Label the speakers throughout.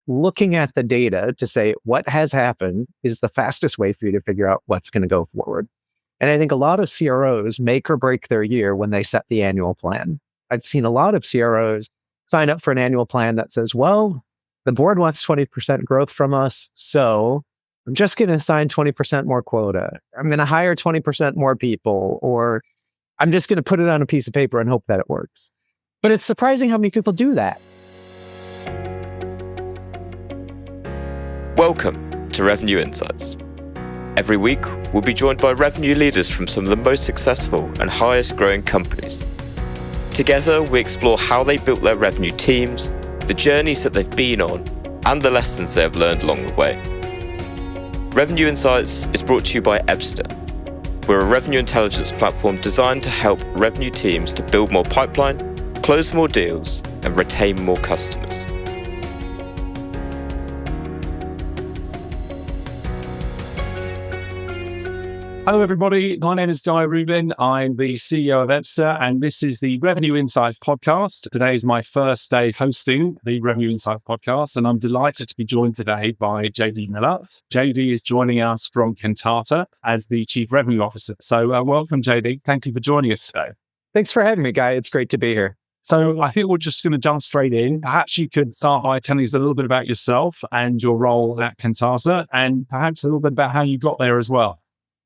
Speaker 1: looking at the data to say what has happened is the fastest way for you to figure out what's going to go forward. And I think a lot of CROs make or break their year when they set the annual plan. I've seen a lot of CROs sign up for an annual plan that says, well, the board wants 20% growth from us, so I'm just going to assign 20% more quota. I'm going to hire 20% more people, or I'm just going to put it on a piece of paper and hope that it works. But it's surprising how many people do that.
Speaker 2: Welcome to Revenue Insights. Every week, we'll be joined by revenue leaders from some of the most successful and highest growing companies. Together, we explore how they built their revenue teams, the journeys that they've been on, and the lessons they have learned along the way. Revenue Insights is brought to you by Ebster. We're a revenue intelligence platform designed to help revenue teams to build more pipeline, close more deals, and retain more customers.
Speaker 3: Hello, everybody. My name is Guy Rubin. I'm the CEO of Ebster, and this is the Revenue Insights podcast. Today is my first day hosting the Revenue Insights podcast, and I'm delighted to be joined today by JD Miller. JD is joining us from Kantata as the Chief Revenue Officer. So welcome, JD. Thank you for joining us today.
Speaker 1: Thanks for having me, Guy. It's great to be here.
Speaker 3: So I think we're just going to jump straight in. Perhaps you could start by telling us a little bit about yourself and your role at Kantata, and perhaps a little bit about how you got there as well.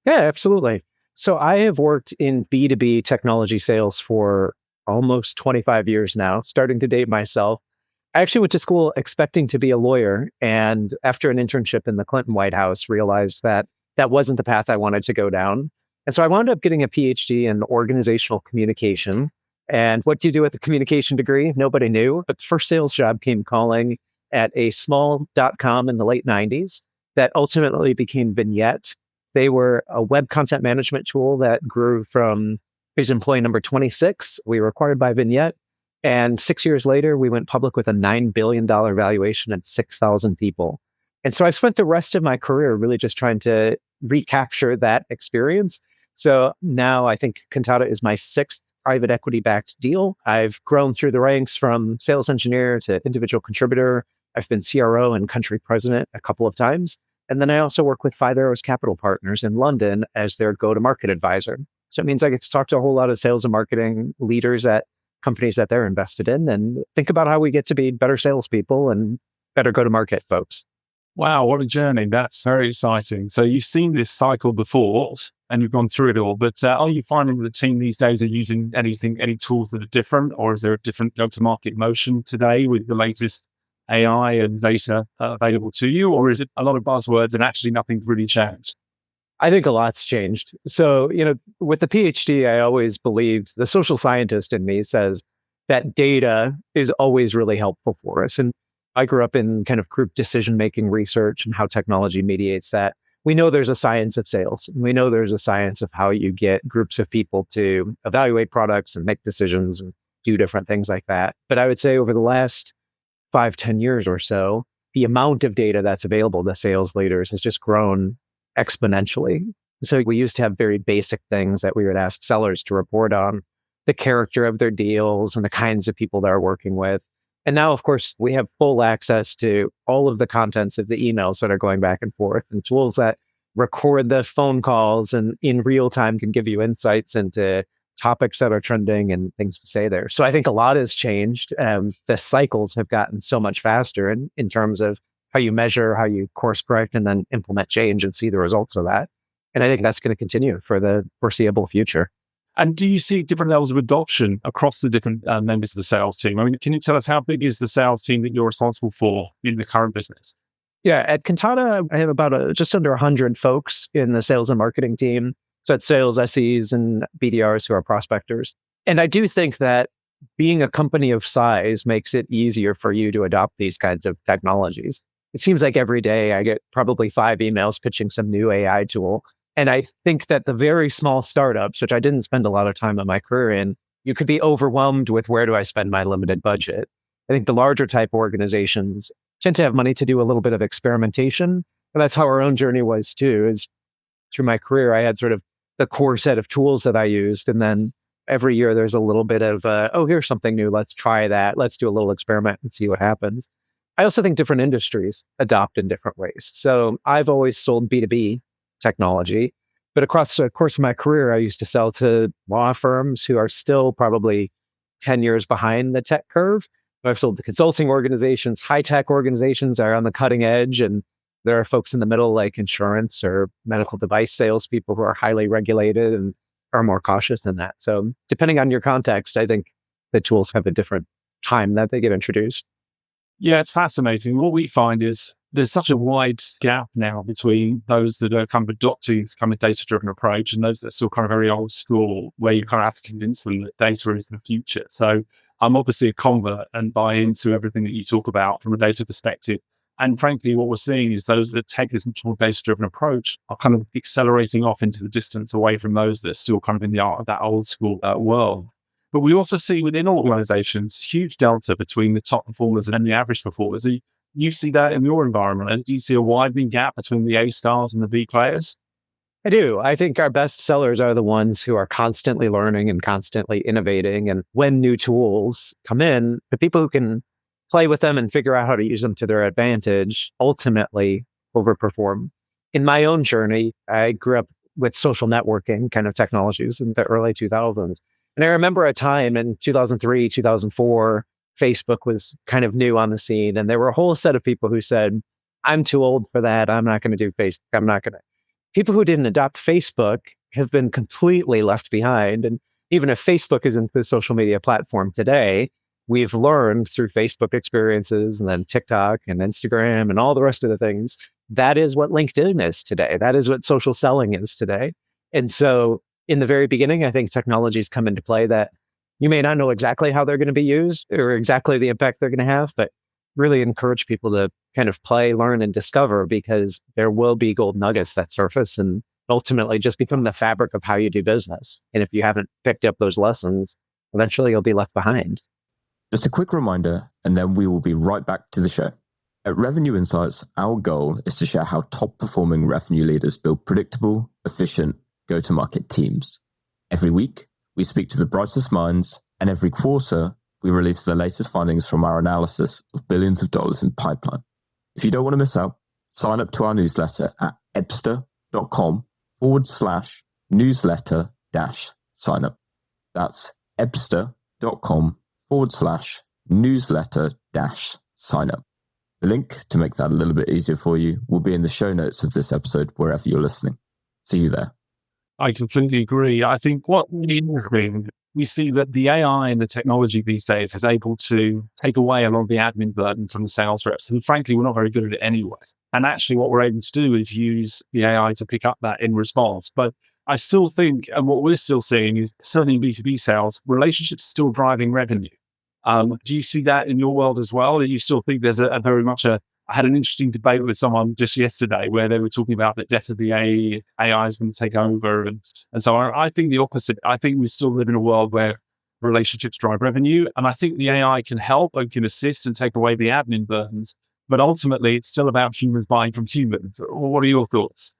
Speaker 1: Yeah, absolutely. So I have worked in B2B technology sales for almost 25 years now, starting to date myself. I actually went to school expecting to be a lawyer, and after an internship in the Clinton White House, realized that that wasn't the path I wanted to go down. And so I wound up getting a PhD in organizational communication. And what do you do with a communication degree? Nobody knew. But the first sales job came calling at a small .com in the late 90s that ultimately became Vignette. They were a web content management tool that grew from, is employee number 26. We were acquired by Vignette. And 6 years later, we went public with a $9 billion valuation and 6,000 people. And so I spent the rest of my career really just trying to recapture that experience. So now I think Kantata is my sixth private equity-backed deal. I've grown through the ranks from sales engineer to individual contributor. I've been CRO and country president a couple of times. And then I also work with 5 Arrows Capital Partners in London as their go-to-market advisor. So it means I get to talk to a whole lot of sales and marketing leaders at companies that they're invested in and think about how we get to be better salespeople and better go-to-market folks.
Speaker 3: Wow, what a journey. That's very exciting. So you've seen this cycle before and you've gone through it all, but are you finding that the team these days are using any tools that are different, or is there a different go-to-market motion today with the latest AI and data available to you, or is it a lot of buzzwords and actually nothing's really changed?
Speaker 1: I think a lot's changed. So, with the PhD, I always believed, the social scientist in me says that data is always really helpful for us. And I grew up in kind of group decision-making research and how technology mediates that. We know there's a science of sales. And we know there's a science of how you get groups of people to evaluate products and make decisions and do different things like that. But I would say over the last 5-10 years or so, the amount of data that's available to sales leaders has just grown exponentially. So we used to have very basic things that we would ask sellers to report on, the character of their deals and the kinds of people they're working with. And now, of course, we have full access to all of the contents of the emails that are going back and forth, and tools that record the phone calls and in real time can give you insights into topics that are trending and things to say there. So I think a lot has changed. The cycles have gotten so much faster in terms of how you measure, how you course correct, and then implement change and see the results of that. And I think that's going to continue for the foreseeable future.
Speaker 3: And do you see different levels of adoption across the different members of the sales team? I mean, can you tell us how big is the sales team that you're responsible for in the current business?
Speaker 1: Yeah, at Kantata, I have about just under 100 folks in the sales and marketing team. So it's sales SEs and BDRs who are prospectors. And I do think that being a company of size makes it easier for you to adopt these kinds of technologies. It seems like every day I get probably 5 emails pitching some new AI tool. And I think that the very small startups, which I didn't spend a lot of time in my career in, you could be overwhelmed with where do I spend my limited budget. I think the larger type organizations tend to have money to do a little bit of experimentation. And that's how our own journey was too, is through my career, I had sort of the core set of tools that I used. And then every year there's a little bit of, here's something new. Let's try that. Let's do a little experiment and see what happens. I also think different industries adopt in different ways. So I've always sold B2B technology, but across the course of my career, I used to sell to law firms who are still probably 10 years behind the tech curve. I've sold to consulting organizations, high tech organizations are on the cutting edge. And there are folks in the middle like insurance or medical device salespeople who are highly regulated and are more cautious than that. So depending on your context, I think the tools have a different time that they get introduced.
Speaker 3: Yeah, it's fascinating. What we find is there's such a wide gap now between those that are kind of adopting this kind of data-driven approach and those that are still kind of very old school, where you kind of have to convince them that data is the future. So I'm obviously a convert and buy into everything that you talk about from a data perspective. And frankly, what we're seeing is those that take this much more data-driven approach are kind of accelerating off into the distance away from those that are still kind of in the art of that old school world. But we also see within organizations, huge delta between the top performers and the average performers. You see that in your environment, and do you see a widening gap between the A stars and the B players?
Speaker 1: I do. I think our best sellers are the ones who are constantly learning and constantly innovating. And when new tools come in, the people who can play with them and figure out how to use them to their advantage ultimately overperform. In my own journey, I grew up with social networking kind of technologies in the early 2000s. And I remember a time in 2003, 2004, Facebook was kind of new on the scene. And there were a whole set of people who said, I'm too old for that. I'm not going to do Facebook. I'm not going to. People who didn't adopt Facebook have been completely left behind. And even if Facebook isn't the social media platform today, we've learned through Facebook experiences and then TikTok and Instagram and all the rest of the things, that is what LinkedIn is today. That is what social selling is today. And so in the very beginning, I think technologies come into play that you may not know exactly how they're going to be used or exactly the impact they're going to have, but really encourage people to kind of play, learn, and discover, because there will be gold nuggets that surface and ultimately just become the fabric of how you do business. And if you haven't picked up those lessons, eventually you'll be left behind.
Speaker 4: Just a quick reminder, and then we will be right back to the show. At Revenue Insights, our goal is to share how top-performing revenue leaders build predictable, efficient, go-to-market teams. Every week, we speak to the brightest minds, and every quarter, we release the latest findings from our analysis of billions of dollars in pipeline. If you don't want to miss out, sign up to our newsletter at ebster.com/newsletter-sign up. That's ebster.com/newsletter-sign up. The link to make that a little bit easier for you will be in the show notes of this episode, wherever you're listening. See you there.
Speaker 3: I completely agree. I think what we see that the AI and the technology these days is able to take away a lot of the admin burden from the sales reps. And frankly, we're not very good at it anyway. And actually what we're able to do is use the AI to pick up that in response. But I still think, and what we're still seeing is certainly in B2B sales, relationships are still driving revenue. Do you see that in your world as well? Or do you still think there's a very much I had an interesting debate with someone just yesterday where they were talking about the death of the AI is going to take over. And so I think the opposite. I think we still live in a world where relationships drive revenue. And I think the AI can help and can assist and take away the admin burdens. But ultimately, it's still about humans buying from humans. What are your thoughts?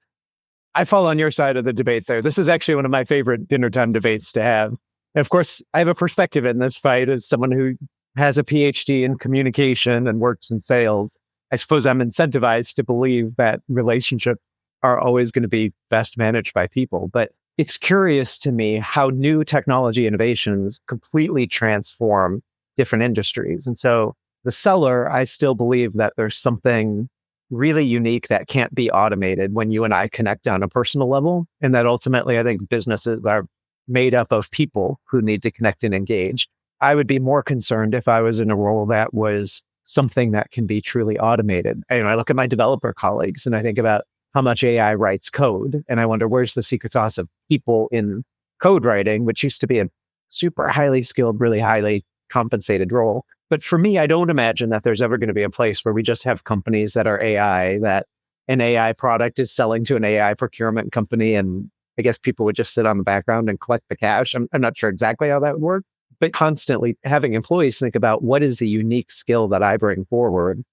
Speaker 1: I fall on your side of the debate there. This is actually one of my favorite dinner time debates to have. And of course, I have a perspective in this fight as someone who has a PhD in communication and works in sales. I suppose I'm incentivized to believe that relationships are always going to be best managed by people. But it's curious to me how new technology innovations completely transform different industries. And so the seller, I still believe that there's something really unique that can't be automated when you and I connect on a personal level. And that ultimately, I think businesses are made up of people who need to connect and engage. I would be more concerned if I was in a role that was something that can be truly automated. I look at my developer colleagues and I think about how much AI writes code. And I wonder, where's the secret sauce of people in code writing, which used to be a super highly skilled, really highly compensated role. But for me, I don't imagine that there's ever going to be a place where we just have companies that are AI, that an AI product is selling to an AI procurement company. And I guess people would just sit on the background and collect the cash. I'm not sure exactly how that would work, but constantly having employees think about what is the unique skill that I bring forward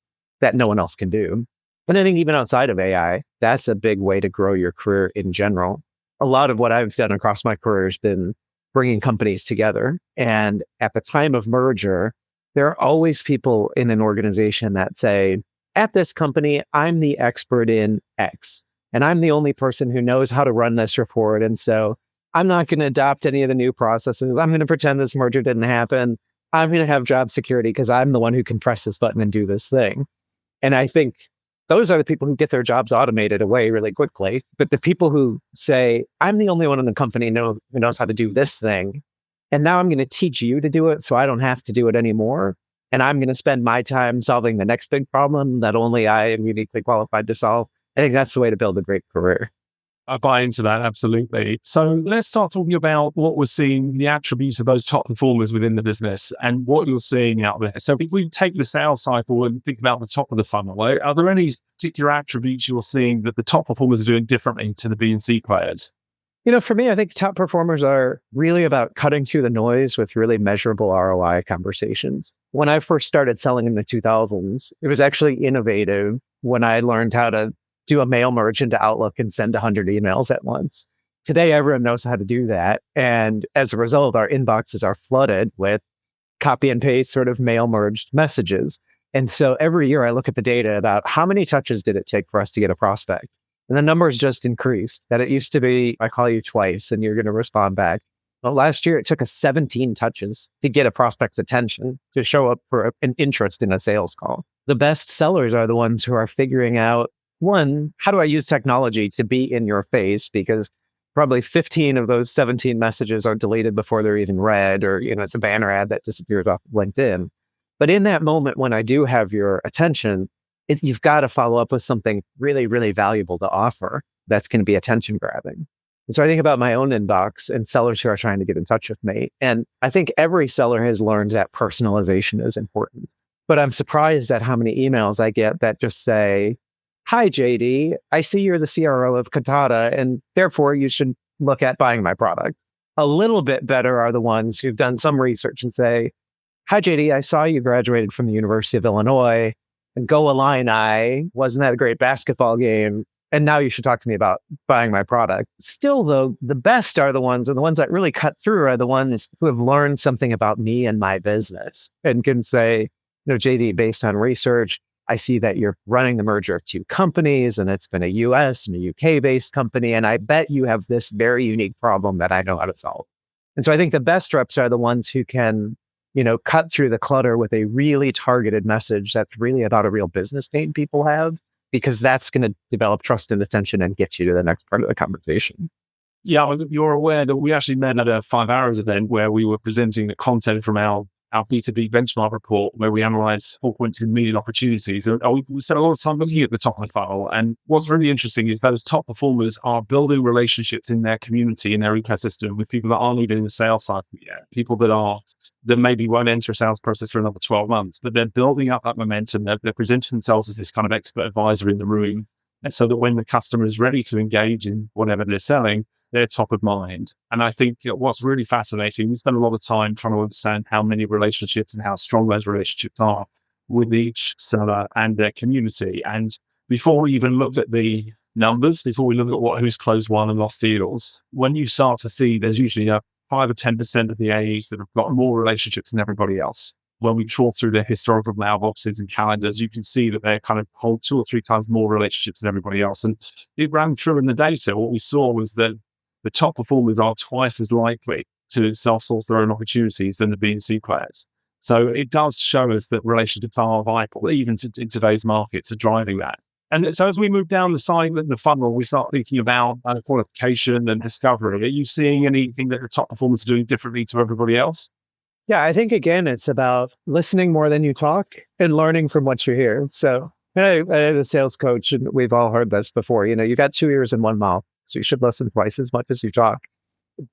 Speaker 1: that no one else can do. And I think even outside of AI, that's a big way to grow your career in general. A lot of what I've done across my career has been bringing companies together. And at the time of merger, There are always people in an organization that say, at this company, I'm the expert in X, and I'm the only person who knows how to run this report. And so I'm not going to adopt any of the new processes. I'm going to pretend this merger didn't happen. I'm going to have job security because I'm the one who can press this button and do this thing. And I think those are the people who get their jobs automated away really quickly. But the people who say, I'm the only one in the company who knows how to do this thing, and now I'm going to teach you to do it so I don't have to do it anymore. And I'm going to spend my time solving the next big problem that only I am uniquely qualified to solve. I think that's the way to build a great career.
Speaker 3: I buy into that, absolutely. So let's start talking about what we're seeing, the attributes of those top performers within the business and what you're seeing out there. So if we take the sales cycle and think about the top of the funnel, are there any particular attributes you're seeing that the top performers are doing differently to the B and C players?
Speaker 1: For me, I think top performers are really about cutting through the noise with really measurable ROI conversations. When I first started selling in the 2000s, it was actually innovative when I learned how to do a mail merge into Outlook and send 100 emails at once. Today, everyone knows how to do that. And as a result, our inboxes are flooded with copy and paste sort of mail merged messages. And so every year I look at the data about how many touches did it take for us to get a prospect? And the numbers just increased. That it used to be, I call you twice and you're going to respond back. Well, last year it took us 17 touches to get a prospect's attention to show up for an interest in a sales call. The best sellers are the ones who are figuring out, one, how do I use technology to be in your face? Because probably 15 of those 17 messages are deleted before they're even read, or, it's a banner ad that disappears off of LinkedIn. But in that moment, when I do have your attention, you've got to follow up with something really, really valuable to offer that's going to be attention grabbing. And so I think about my own inbox and sellers who are trying to get in touch with me. And I think every seller has learned that personalization is important. But I'm surprised at how many emails I get that just say, hi, JD, I see you're the CRO of Kantata, and therefore you should look at buying my product. A little bit better are the ones who've done some research and say, hi, JD, I saw you graduated from the University of Illinois, and go Illini, wasn't that a great basketball game? And now you should talk to me about buying my product. Still, though, the best are the ones, and the ones that really cut through are the ones who have learned something about me and my business and can say, JD, based on research, I see that you're running the merger of two companies, and it's been a US and a UK based company. And I bet you have this very unique problem that I know how to solve. And so I think the best reps are the ones who can, cut through the clutter with a really targeted message that's really about a real business pain people have, because that's going to develop trust and attention and get you to the next part of the conversation.
Speaker 3: Yeah, you're aware that we actually met at a 5 hours event where we were presenting the content from our B2B benchmark report, where we analyzed 4.2 million opportunities. And we spent a lot of time looking at the top of the funnel. And what's really interesting is those top performers are building relationships in their community, in their ecosystem, with people that aren't even in the sales cycle yet, people that maybe won't enter a sales process for another 12 months, but they're building up that momentum. They're presenting themselves as this kind of expert advisor in the room. And so that when the customer is ready to engage in whatever they're selling, they're top of mind. And I think what's really fascinating, we spend a lot of time trying to understand how many relationships and how strong those relationships are with each seller and their community. And before we even look at the numbers, before we look at who's closed won and lost deals, when you start to see there's usually 5 or 10% of the AEs that have got more relationships than everybody else. When we trawl through their historical mailboxes and calendars, you can see that they kind of hold 2 or 3 times more relationships than everybody else. And it ran true in the data. What we saw was that the top performers are twice as likely to self-source their own opportunities than the B and C players. So it does show us that relationships are vital, even in today's market, to driving that. And so as we move down the side of the funnel, we start thinking about qualification and discovery. Are you seeing anything that the top performers are doing differently to everybody else?
Speaker 1: Yeah, I think, again, it's about listening more than you talk and learning from what you hear. So I had a sales coach, and we've all heard this before. You got 2 ears and 1 mouth, so you should listen twice as much as you talk.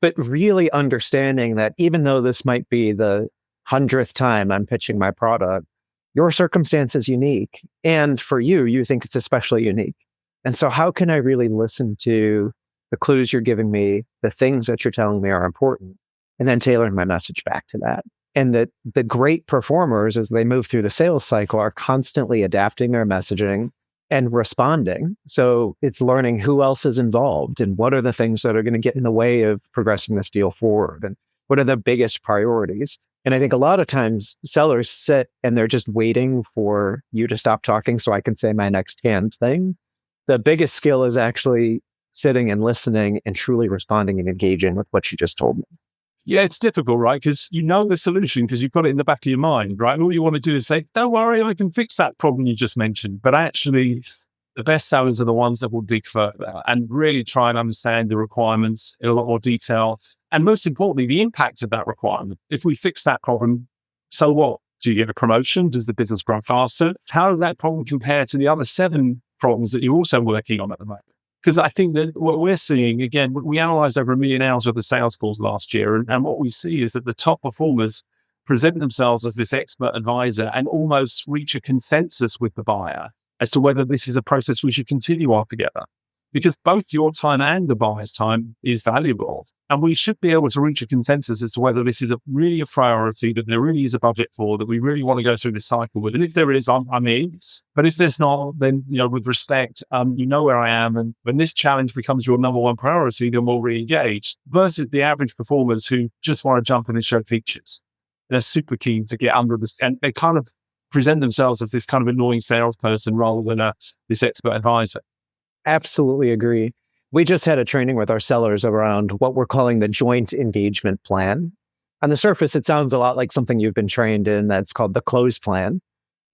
Speaker 1: But really understanding that even though this might be the 100th time I'm pitching my product, your circumstance is unique. And for you, you think it's especially unique. And so how can I really listen to the clues you're giving me, the things that you're telling me are important, and then tailoring my message back to that? And that the great performers, as they move through the sales cycle, are constantly adapting their messaging and responding. So it's learning who else is involved and what are the things that are going to get in the way of progressing this deal forward, and what are the biggest priorities. And I think a lot of times sellers sit and they're just waiting for you to stop talking so I can say my next canned thing. The biggest skill is actually sitting and listening and truly responding and engaging with what you just told me.
Speaker 3: Yeah, it's difficult, right? Because you know the solution because you've got it in the back of your mind, right? And all you want to do is say, don't worry, I can fix that problem you just mentioned. But actually, the best sellers are the ones that will dig further and really try and understand the requirements in a lot more detail. And most importantly, the impact of that requirement. If we fix that problem, so what? Do you get a promotion? Does the business grow faster? How does that problem compare to the other 7 problems that you're also working on at the moment? Because I think that what we're seeing, again, we analyzed over 1 million hours of the sales calls last year. And what we see is that the top performers present themselves as this expert advisor and almost reach a consensus with the buyer as to whether this is a process we should continue altogether. Because both your time and the buyer's time is valuable. And we should be able to reach a consensus as to whether this is really a priority, that there really is a budget for, that we really want to go through this cycle with. And if there is, I'm in. But if there's not, then, with respect, you know where I am. And when this challenge becomes your number one priority, then we'll re-engage versus the average performers who just want to jump in and show features. They're super keen to get under this, and they kind of present themselves as this kind of annoying salesperson rather than this expert advisor.
Speaker 1: Absolutely agree. We just had a training with our sellers around what we're calling the joint engagement plan. On the surface, it sounds a lot like something you've been trained in that's called the close plan.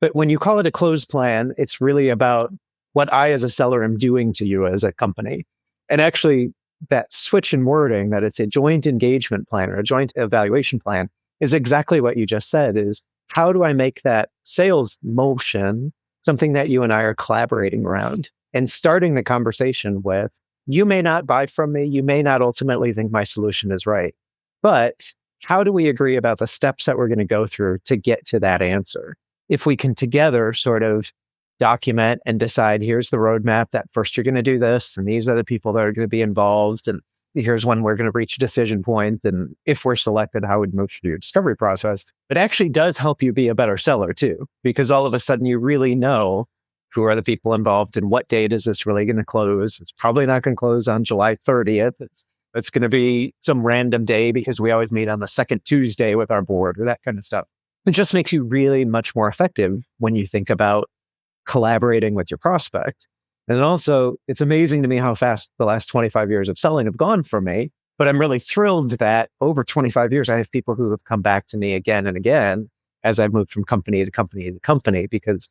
Speaker 1: But when you call it a close plan, it's really about what I as a seller am doing to you as a company. And actually, that switch in wording, that it's a joint engagement plan or a joint evaluation plan, is exactly what you just said, is how do I make that sales motion something that you and I are collaborating around and starting the conversation with, you may not buy from me, you may not ultimately think my solution is right, but how do we agree about the steps that we're going to go through to get to that answer? If we can together sort of document and decide, here's the roadmap, that first you're going to do this, and these are the people that are going to be involved, and here's when we're going to reach a decision point, and if we're selected, how we'd move through your discovery process. It actually does help you be a better seller too, because all of a sudden you really know who are the people involved and what date is this really going to close. It's probably not going to close on July 30th. It's going to be some random day because we always meet on the second Tuesday with our board or that kind of stuff. It just makes you really much more effective when you think about collaborating with your prospect. And also, it's amazing to me how fast the last 25 years of selling have gone for me. But I'm really thrilled that over 25 years, I have people who have come back to me again and again as I've moved from company to company to company, because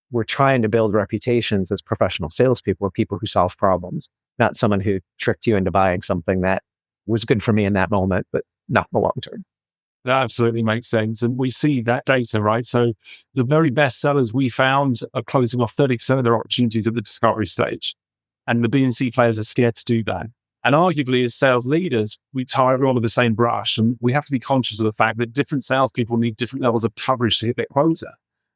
Speaker 1: we're trying to build reputations as professional salespeople, or people who solve problems, not someone who tricked you into buying something that was good for me in that moment, but not in the long term.
Speaker 3: That absolutely makes sense. And we see that data, right? So the very best sellers we found are closing off 30% of their opportunities at the discovery stage. And the B&C players are scared to do that. And arguably, as sales leaders, we tie everyone with the same brush. And we have to be conscious of the fact that different salespeople need different levels of coverage to hit their quota.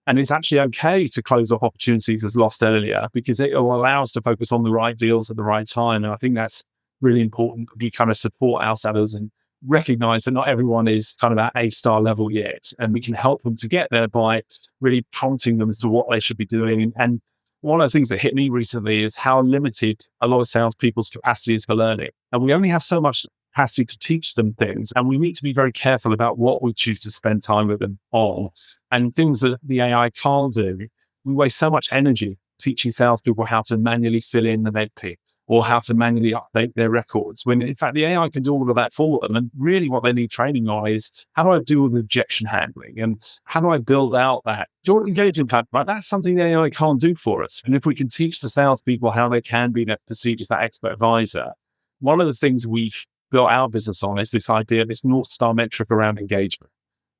Speaker 3: And it's actually okay to close off opportunities as lost earlier, because it will allow us to focus on the right deals at the right time. And I think that's really important. We kind of support our sellers and recognize that not everyone is kind of at A-star level yet. And we can help them to get there by really prompting them as to what they should be doing. And one of the things that hit me recently is how limited a lot of salespeople's capacity is for learning. And we only have so much capacity to teach them things. And we need to be very careful about what we choose to spend time with them on. And things that the AI can't do, we waste so much energy teaching salespeople how to manually fill in the MedP or how to manually update their records, when in fact the AI can do all of that for them. And really what they need training on is, how do I do with objection handling? And how do I build out that joint engagement plan? Right? That's something the AI can't do for us. And if we can teach the salespeople how they can be perceived as that expert advisor, one of the things we've built our business on is this idea, this North Star metric around engagement.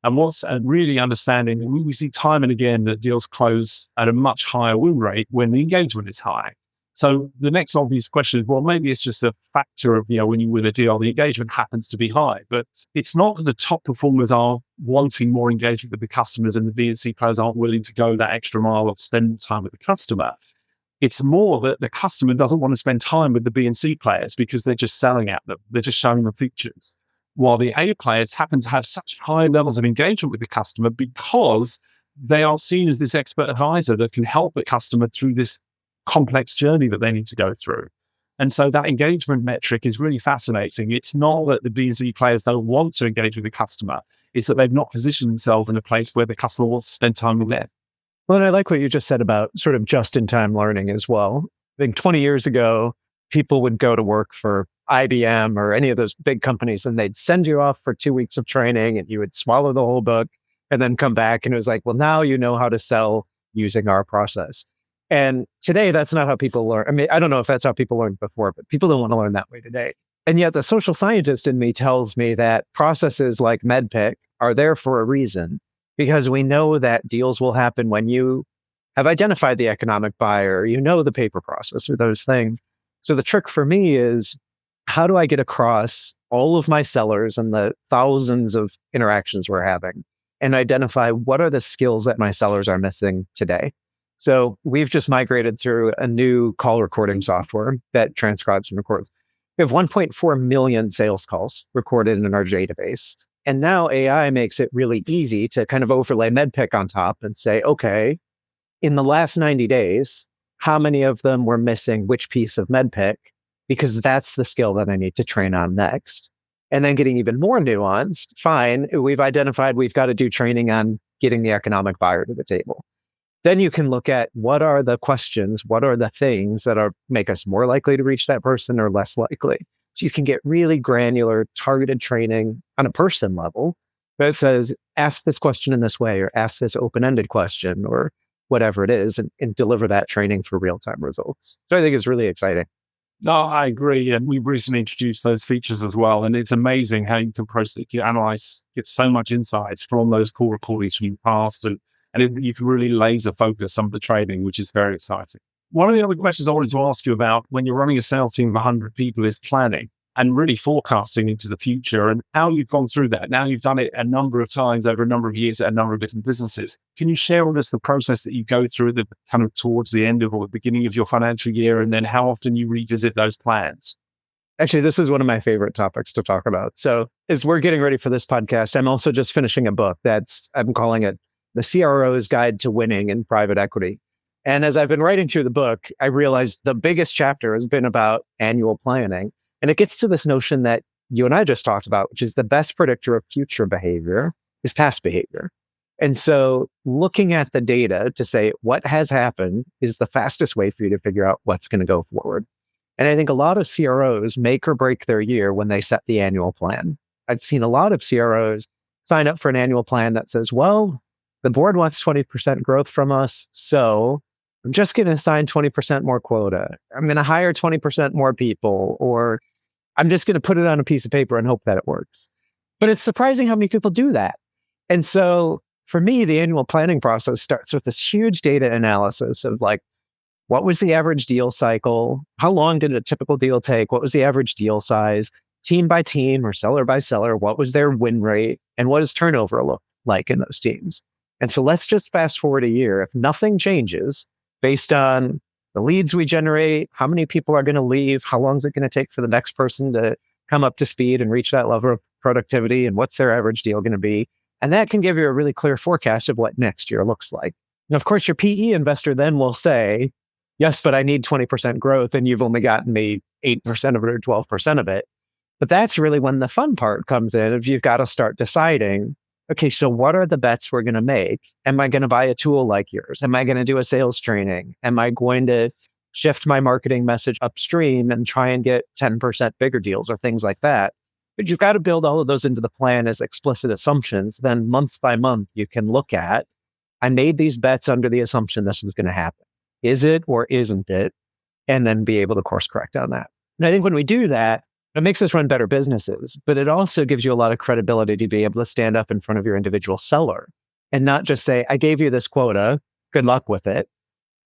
Speaker 3: And what's really understanding, we see time and again that deals close at a much higher win rate when the engagement is high. So the next obvious question is, well, maybe it's just a factor of, when you win a deal, the engagement happens to be high. But it's not that the top performers are wanting more engagement with the customers and the B&C players aren't willing to go that extra mile of spending time with the customer. It's more that the customer doesn't want to spend time with the B&C players because they're just selling at them. They're just showing them features. While the A players happen to have such high levels of engagement with the customer because they are seen as this expert advisor that can help the customer through this complex journey that they need to go through. And so that engagement metric is really fascinating. It's not that the B&C players don't want to engage with the customer. It's that they've not positioned themselves in a place where the customer wants to spend time with them.
Speaker 1: Well, and I like what you just said about sort of just-in-time learning as well. I think 20 years ago, people would go to work for IBM or any of those big companies, and they'd send you off for 2 weeks of training, and you would swallow the whole book and then come back. And it was like, well, now you know how to sell using our process. And today, that's not how people learn. I mean, I don't know if that's how people learned before, but people don't want to learn that way today. And yet the social scientist in me tells me that processes like MedPick are there for a reason, because we know that deals will happen when you have identified the economic buyer, you know the paper process or those things. So the trick for me is, how do I get across all of my sellers and the thousands of interactions we're having and identify what are the skills that my sellers are missing today? So we've just migrated through a new call recording software that transcribes and records. We have 1.4 million sales calls recorded in our database. And now AI makes it really easy to kind of overlay MedPick on top and say, okay, in the last 90 days, how many of them were missing which piece of MedPick? Because that's the skill that I need to train on next. And then getting even more nuanced, fine, we've identified we've got to do training on getting the economic buyer to the table. Then you can look at what are the questions, what are the things that are make us more likely to reach that person or less likely. So you can get really granular, targeted training on a person level that says, ask this question in this way, or ask this open-ended question, or whatever it is, and deliver that training for real-time results. So I think it's really exciting.
Speaker 3: No, I agree. And we've recently introduced those features as well. And it's amazing how you can process, you analyze, get so much insights from those call recordings from your past. You can really laser focus some of the training, which is very exciting. One of the other questions I wanted to ask you about when you're running a sales team of 100 people is planning and really forecasting into the future and how you've gone through that. Now you've done it a number of times over a number of years at a number of different businesses. Can you share with us the process that you go through the kind of towards the end of or the beginning of your financial year, and then how often you revisit those plans?
Speaker 1: Actually, this is one of my favorite topics to talk about. So as we're getting ready for this podcast, I'm also just finishing a book I'm calling it The CRO's Guide to Winning in Private Equity. And as I've been writing through the book, I realized the biggest chapter has been about annual planning. And it gets to this notion that you and I just talked about, which is the best predictor of future behavior is past behavior. And so looking at the data to say what has happened is the fastest way for you to figure out what's going to go forward. And I think a lot of CROs make or break their year when they set the annual plan. I've seen a lot of CROs sign up for an annual plan that says, well, the board wants 20% growth from us, so I'm just going to assign 20% more quota. I'm going to hire 20% more people, or I'm just going to put it on a piece of paper and hope that it works. But it's surprising how many people do that. And so for me, the annual planning process starts with this huge data analysis of like, what was the average deal cycle? How long did a typical deal take? What was the average deal size? Team by team or seller by seller, what was their win rate? And what does turnover look like in those teams? And so let's just fast forward a year. If nothing changes based on the leads we generate, how many people are going to leave, how long is it going to take for the next person to come up to speed and reach that level of productivity, and what's their average deal going to be? And that can give you a really clear forecast of what next year looks like. And of course, your PE investor then will say, yes, but I need 20% growth and you've only gotten me 8% of it or 12% of it. But that's really when the fun part comes in, if you've got to start deciding, okay, so what are the bets we're going to make? Am I going to buy a tool like yours? Am I going to do a sales training? Am I going to shift my marketing message upstream and try and get 10% bigger deals or things like that? But you've got to build all of those into the plan as explicit assumptions. Then month by month, you can look at, I made these bets under the assumption this was going to happen. Is it or isn't it? And then be able to course correct on that. And I think when we do that, it makes us run better businesses, but it also gives you a lot of credibility to be able to stand up in front of your individual seller and not just say, I gave you this quota, good luck with it,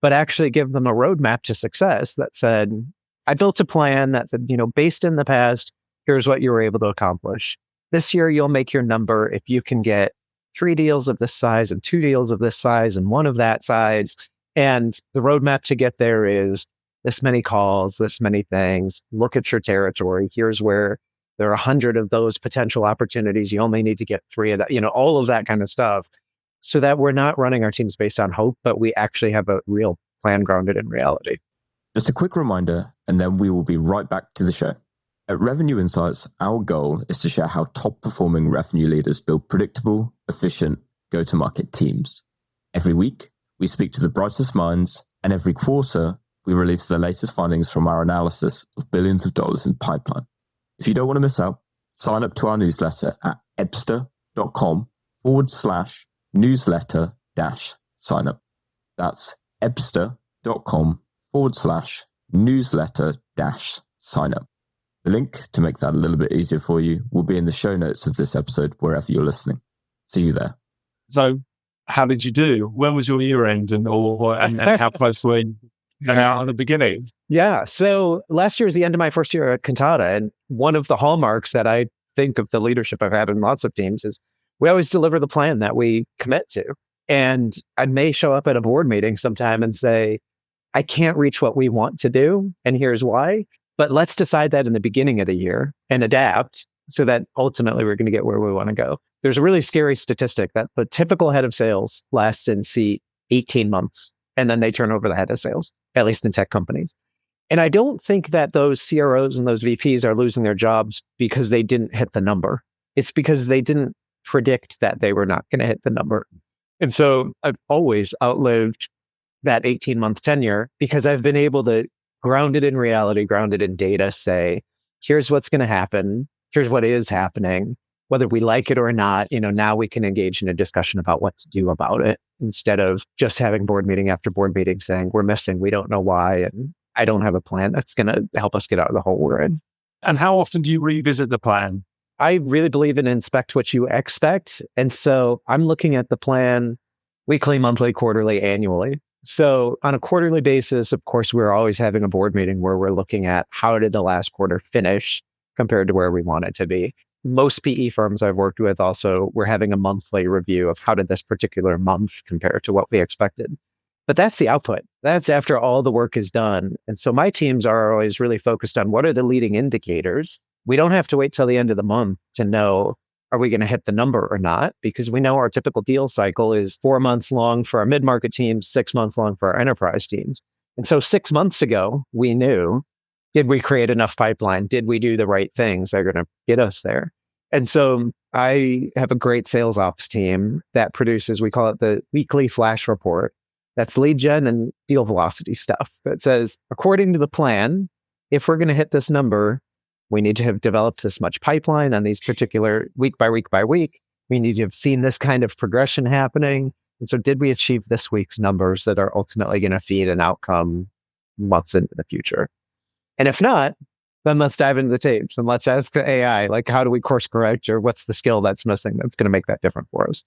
Speaker 1: but actually give them a roadmap to success that said, I built a plan that said, based in the past, here's what you were able to accomplish. This year, you'll make your number if you can get 3 deals of this size and 2 deals of this size and 1 of that size. And the roadmap to get there is this many calls, this many things. Look at your territory. Here's where there are 100 of those potential opportunities. You only need to get 3 of that, all of that kind of stuff, so that we're not running our teams based on hope, but we actually have a real plan grounded in reality.
Speaker 4: Just a quick reminder, and then we will be right back to the show. At Revenue Insights, our goal is to share how top-performing revenue leaders build predictable, efficient, go-to-market teams. Every week, we speak to the brightest minds, and every quarter, we release the latest findings from our analysis of billions of dollars in pipeline. If you don't want to miss out, sign up to our newsletter at ebster.com/newsletter-sign-up. That's ebster.com/newsletter-sign-up. The link to make that a little bit easier for you will be in the show notes of this episode, wherever you're listening. See you there.
Speaker 3: So how did you do? When was your year end and how close were you out at the beginning?
Speaker 1: Yeah. So last year was the end of my first year at Kantata. And one of the hallmarks that I think of the leadership I've had in lots of teams is we always deliver the plan that we commit to. And I may show up at a board meeting sometime and say, I can't reach what we want to do. And here's why. But let's decide that in the beginning of the year and adapt so that ultimately we're going to get where we want to go. There's a really scary statistic that the typical head of sales lasts in seat 18 months, and then they turn over the head of sales, at least in tech companies. And I don't think that those CROs and those VPs are losing their jobs because they didn't hit the number. It's because they didn't predict that they were not going to hit the number. And so I've always outlived that 18-month tenure because I've been able to ground it in reality, ground it in data, say, here's what's going to happen. Here's what is happening. Whether we like it or not, now we can engage in a discussion about what to do about it instead of just having board meeting after board meeting saying, we're missing, we don't know why, and I don't have a plan that's going to help us get out of the hole we're in.
Speaker 3: And how often do you revisit the plan?
Speaker 1: I really believe in inspect what you expect. And so I'm looking at the plan weekly, monthly, quarterly, annually. So on a quarterly basis, of course, we're always having a board meeting where we're looking at how did the last quarter finish compared to where we want it to be. Most PE firms I've worked with also, we're having a monthly review of how did this particular month compare to what we expected. But that's the output. That's after all the work is done. And so my teams are always really focused on what are the leading indicators. We don't have to wait till the end of the month to know, are we going to hit the number or not? Because we know our typical deal cycle is 4 months long for our mid-market teams, 6 months long for our enterprise teams. And so 6 months ago, we knew, did we create enough pipeline? Did we do the right things that are going to get us there? And so I have a great sales ops team that produces, we call it the weekly flash report. That's lead gen and deal velocity stuff that says, according to the plan, if we're going to hit this number, we need to have developed this much pipeline on these particular week by week by week. We need to have seen this kind of progression happening. And so did we achieve this week's numbers that are ultimately going to feed an outcome months into the future? And if not, then let's dive into the tapes and let's ask the AI, like, how do we course correct, or what's the skill that's missing that's going to make that different for us?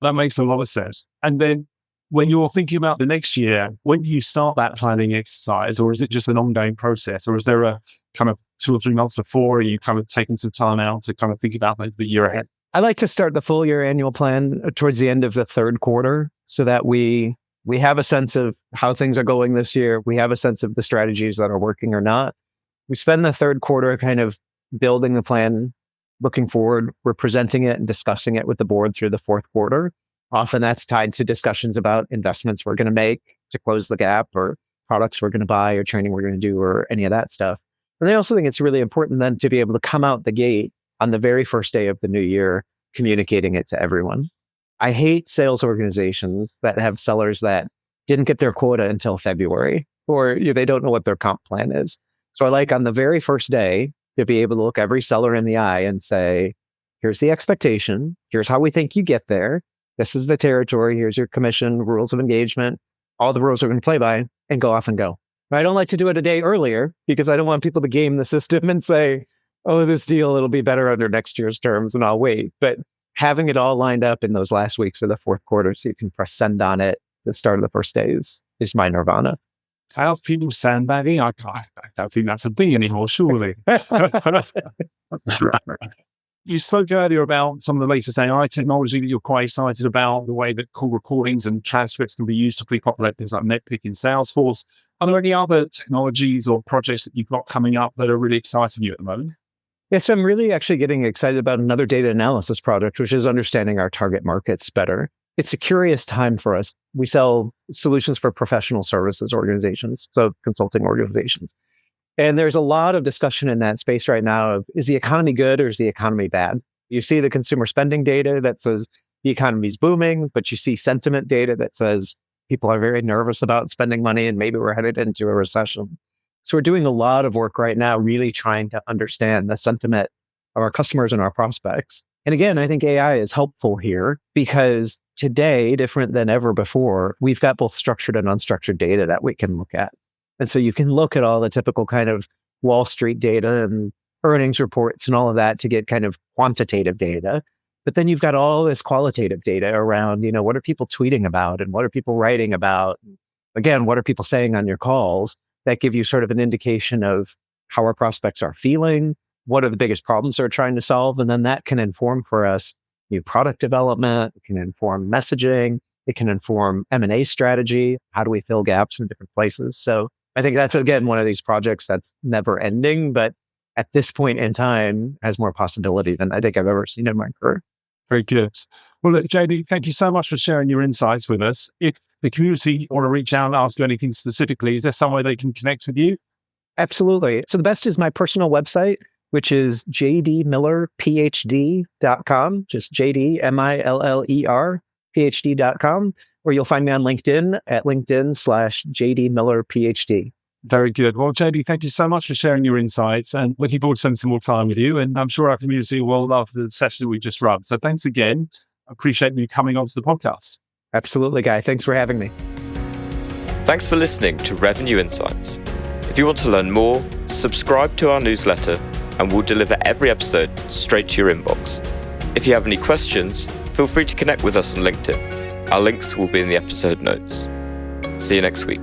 Speaker 3: That makes a lot of sense. And then when you're thinking about the next year, when do you start that planning exercise, or is it just an ongoing process, or is there a kind of 2 or 3 months before, are you kind of taking some time out to kind of think about the year ahead?
Speaker 1: I like to start the full year annual plan towards the end of the third quarter so that we have a sense of how things are going this year. We have a sense of the strategies that are working or not. We spend the third quarter kind of building the plan, looking forward. We're presenting it and discussing it with the board through the fourth quarter. Often that's tied to discussions about investments we're going to make to close the gap, or products we're going to buy, or training we're going to do, or any of that stuff. And I also think it's really important then to be able to come out the gate on the very first day of the new year, communicating it to everyone. I hate sales organizations that have sellers that didn't get their quota until February, or they don't know what their comp plan is. So I like on the very first day to be able to look every seller in the eye and say, here's the expectation. Here's how we think you get there. This is the territory. Here's your commission, rules of engagement, all the rules we're going to play by, and go off and go. I don't like to do it a day earlier because I don't want people to game the system and say, oh, this deal, it'll be better under next year's terms and I'll wait. But having it all lined up in those last weeks of the fourth quarter so you can press send on it at the start of the first day is my nirvana.
Speaker 3: Salespeople sandbagging? I don't think that's a thing anymore, surely. You spoke earlier about some of the latest AI technology that you're quite excited about, the way that call recordings and transcripts can be used to pre-populate things like NetPeak in Salesforce. Are there any other technologies or projects that you've got coming up that are really exciting you at the moment?
Speaker 1: Yes, I'm really actually getting excited about another data analysis project, which is understanding our target markets better. It's a curious time for us. We sell solutions for professional services organizations, so consulting organizations. And there's a lot of discussion in that space right now of, is the economy good or is the economy bad? You see the consumer spending data that says the economy's booming, but you see sentiment data that says people are very nervous about spending money and maybe we're headed into a recession. So we're doing a lot of work right now, really trying to understand the sentiment of our customers and our prospects. And again, I think AI is helpful here because today, different than ever before, we've got both structured and unstructured data that we can look at. And so you can look at all the typical kind of Wall Street data and earnings reports and all of that to get kind of quantitative data. But then you've got all this qualitative data around, what are people tweeting about and what are people writing about? Again, what are people saying on your calls that give you sort of an indication of how our prospects are feeling, what are the biggest problems they're trying to solve? And then that can inform for us new product development, it can inform messaging, it can inform M&A strategy. How do we fill gaps in different places? So I think that's, again, one of these projects that's never ending, but at this point in time has more possibility than I think I've ever seen in my career.
Speaker 3: Very good. Well, look, JD, thank you so much for sharing your insights with us. If the community want to reach out and ask you anything specifically, is there some way they can connect with you?
Speaker 1: Absolutely. So the best is my personal website, which is jdmillerphd.com, just JDMILLER PhD.com, or you'll find me on LinkedIn at LinkedIn/JDMillerPhD.
Speaker 3: Very good. Well, JD, thank you so much for sharing your insights and looking forward to spending some more time with you. And I'm sure our community will love the session we just run. So thanks again. I appreciate you coming onto the podcast.
Speaker 1: Absolutely, Guy. Thanks for having me.
Speaker 2: Thanks for listening to Revenue Insights. If you want to learn more, subscribe to our newsletter and we'll deliver every episode straight to your inbox. If you have any questions, feel free to connect with us on LinkedIn. Our links will be in the episode notes. See you next week.